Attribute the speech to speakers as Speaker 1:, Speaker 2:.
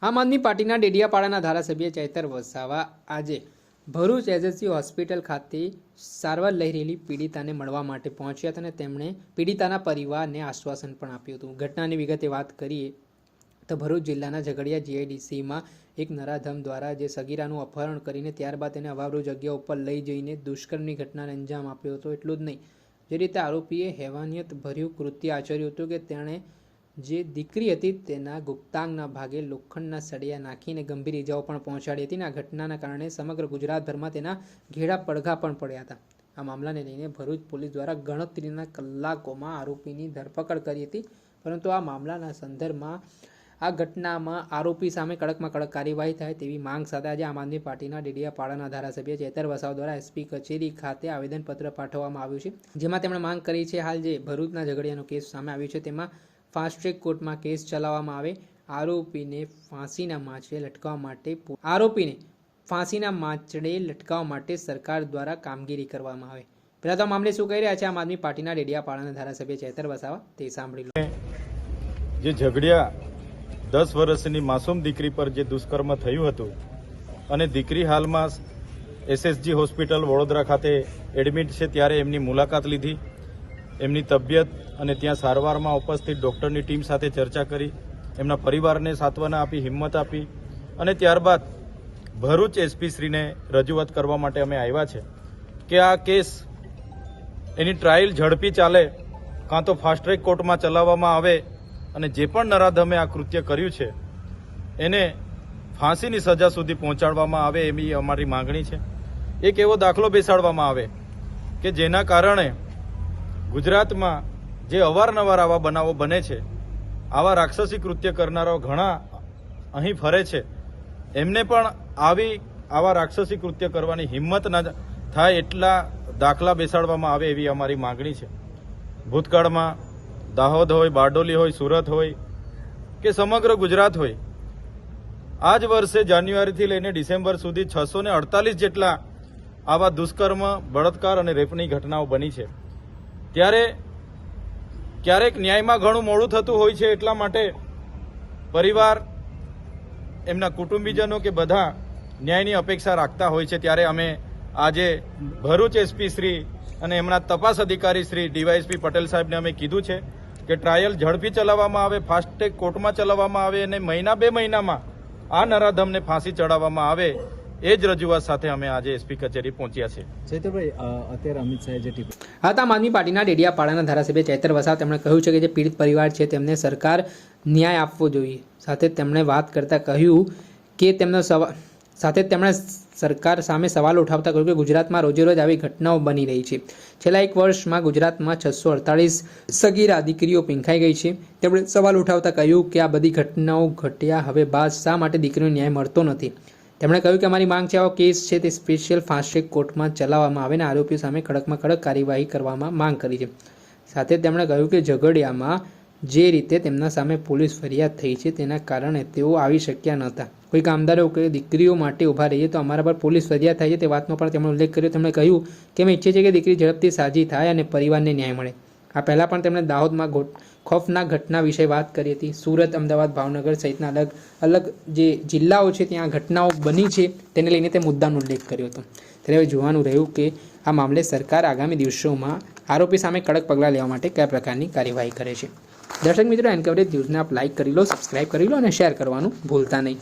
Speaker 1: આમ આદમી પાર્ટીના ડેડિયાપાડાના ધારાસભ્ય ચૈતર વસાવા આજે ભરૂચ એસએસસી હોસ્પિટલ ખાતે સારવાર લઈ રહેલી પીડિતાને મળવા માટે પહોંચ્યા હતા અને તેમણે પીડિતાના પરિવારને આશ્વાસન પણ આપ્યું હતું। ઘટનાની વિગતે વાત કરીએ તો ભરૂચ જિલ્લાના ઝઘડિયા જીઆઈડીસીમાં એક નરાધમ દ્વારા જે સગીરાનું અપહરણ કરીને ત્યારબાદ તેને અવાવરૂ જગ્યા ઉપર લઈ જઈને દુષ્કર્મની ઘટનાને અંજામ આપ્યો હતો। એટલું જ નહીં, જે રીતે આરોપીએ હેવાનિયત ભર્યું કૃત્ય આચર્યું હતું કે તેણે જે દીકરી હતી તેના ગુપ્તાંગના ભાગે લોખંડના સળિયા નાખીને ગંભીર ઇજાઓ પણ પહોંચાડી હતી। આ ઘટનાના કારણે સમગ્ર ગુજરાતભરમાં તેના ઘેરા પડઘા પણ પડ્યા હતા। આ મામલાને લઈને ભરૂચ પોલીસ દ્વારા ગણતરીના કલાકોમાં આરોપીની ધરપકડ કરી હતી, પરંતુ આ મામલાના સંદર્ભમાં આ ઘટનામાં આરોપી સામે કડકમાં કડક કાર્યવાહી થાય તેવી માંગ સાથે આજે આમ આદમી પાર્ટીના ડેડિયાપાડાના ધારાસભ્ય ચૈતર વસાવા દ્વારા એસપી કચેરી ખાતે આવેદનપત્ર પાઠવવામાં આવ્યું છે, જેમાં તેમણે માંગ કરી છે હાલ જે ભરૂચના ઝઘડિયાનો કેસ સામે આવ્યો છે તેમાં ફાસ્ટ ટ્રેક કોર્ટમાં કેસ ચલાવવામાં આવે, આરોપીને ફાંસીના માંચડે લટકાવવા માટે સરકાર દ્વારા કામગીરી કરવામાં આવે। પહેલા તો મામલે શું કહી રહ્યા છે આમ આદમી પાર્ટીના ડેડિયાપાડાના ધારાસભ્ય ચૈતર વસાવા તે સાંભળી લો।
Speaker 2: જે ઝઘડિયા 10 વર્ષની માસૂમ દીકરી પર જે દુષ્કર્મ થયું હતું અને દીકરી હાલમાં એસએસજી હોસ્પિટલ વડોદરા ખાતે એડમિટ છે, ત્યારે એમની મુલાકાત લીધી, એમની તબિયત અને ત્યાં સારવારમાં ઉપસ્થિત ડૉક્ટરની ટીમ સાથે ચર્ચા કરી, એમના પરિવારને સાંત્વના આપી, હિંમત આપી અને ત્યારબાદ ભરૂચ એસપીશ્રીને રજૂઆત કરવા માટે અમે આવ્યા છે કે આ કેસ એની ટ્રાયલ ઝડપી ચાલે, કાં તો ફાસ્ટ ટ્રેક કોર્ટમાં ચલાવવામાં આવે અને જે પણ નરાધમે આ કૃત્ય કર્યું છે એને ફાંસીની સજા સુધી પહોંચાડવામાં આવે એવી અમારી માંગણી છે। એક એવો દાખલો બેસાડવામાં આવે કે જેના કારણે ગુજરાતમાં જે અવારનવાર આવા બનાવો બને છે, આવા રાક્ષસી કૃત્ય કરનારાઓ ઘણા અહીં ફરે છે, એમને પણ આવા રાક્ષસી કૃત્ય કરવાની હિંમત ન થાય એટલા દાખલા બેસાડવામાં આવે એવી અમારી માંગણી છે। ભૂતકાળમાં દાહોદ હોય, બારડોલી હોય, સુરત હોય કે સમગ્ર ગુજરાત હોય, આ જ વર્ષે જાન્યુઆરીથી લઈને ડિસેમ્બર સુધી 648 જેટલા આવા દુષ્કર્મ, બળાત્કાર અને રેપની ઘટનાઓ બની છે। ત્યારે ક્યારેક ન્યાયમાં ઘણું મોડું થતું હોય છે, એટલા માટે પરિવાર, એમના કુટુંબીજનો કે બધા ન્યાયની અપેક્ષા રાખતા હોય છે। ત્યારે અમે આજે ભરૂચ એસપી શ્રી અને એમના તપાસ અધિકારી શ્રી ડીવાયએસપી પટેલ સાહેબને અમે કીધું છે કે ટ્રાયલ ઝડપી ચલાવવામાં આવે, ફાસ્ટ ટ્રેક કોર્ટમાં ચલાવવામાં આવે અને મહિના 2 મહિનામાં આ નરાધમને ફાંસી ચડાવવામાં આવે, એ જ રજૂઆત સાથે અમે આજે એસપી કચેરી પહોંચ્યા છે।
Speaker 3: ચૈતરભાઈ, અત્યારે અમિત શાહે જે
Speaker 1: આમ આદમી પાર્ટીના ડેડિયાપાડાના ધારાસભ્ય ચૈતર વસાવા તેમણે કહ્યું છે કે જે પીડિત પરિવાર છે તેમને સરકાર ન્યાય આપવો જોઈએ। સાથે તેમણે વાત કરતા કહ્યું કે તેમણે સરકાર સામે સવાલ ઉઠાવતા કહ્યું કે ગુજરાતમાં રોજેરોજ આવી ઘટનાઓ બની રહી છે। છેલ્લા 1 વર્ષમાં ગુજરાતમાં 648 સગીરા દીકરીઓ પીંખાઈ ગઈ છે। તેમણે સવાલ ઉઠાવતા કહ્યું કે આ બધી ઘટનાઓ ઘટ્યા હવે બાદ શા માટે દીકરીઓને ન્યાય મળતો નથી। તેમણે કહ્યું કે અમારી માંગ છે આવો કેસ છે તે સ્પેશિયલ ફાસ્ટ ટ્રેક કોર્ટમાં ચલાવવામાં આવે અને આરોપીઓ સામે કડકમાં કડક કાર્યવાહી કરવામાં માંગ કરી છે। સાથે તેમણે કહ્યું કે ઝઘડિયામાં જે રીતે તેમના સામે પોલીસ ફરિયાદ થઈ છે તેના કારણે તેઓ આવી શક્યા નહોતા। કોઈ કામદારો કે દીકરીઓ માટે ઊભા રહીએ તો અમારા પર પોલીસ ફરિયાદ થાય છે તે વાતનો પણ તેમણે ઉલ્લેખ કર્યો। તેમણે કહ્યું કે અમે ઈચ્છીએ છીએ કે દીકરી ઝડપથી સાજી થાય અને પરિવારને ન્યાય મળે। આ પહેલાં પણ તેમણે દાહોદમાં ખોફનાક ઘટના વિશે વાત કરી હતી। સુરત, અમદાવાદ, ભાવનગર સહિતના અલગ જે જિલ્લાઓ છે ત્યાં ઘટનાઓ બની છે તેને લઈને તે મુદ્દાનો ઉલ્લેખ કર્યો હતો। ત્યારે હવે જોવાનું રહ્યું કે આ મામલે સરકાર આગામી દિવસોમાં આરોપી સામે કડક પગલાં લેવા માટે કયા પ્રકારની કાર્યવાહી કરે છે। દર્શક મિત્રો, એનકવરેજ ન્યૂઝને આપ લાઇક કરી લો, સબસ્ક્રાઇબ કરી લો અને શેર કરવાનું ભૂલતા નહીં।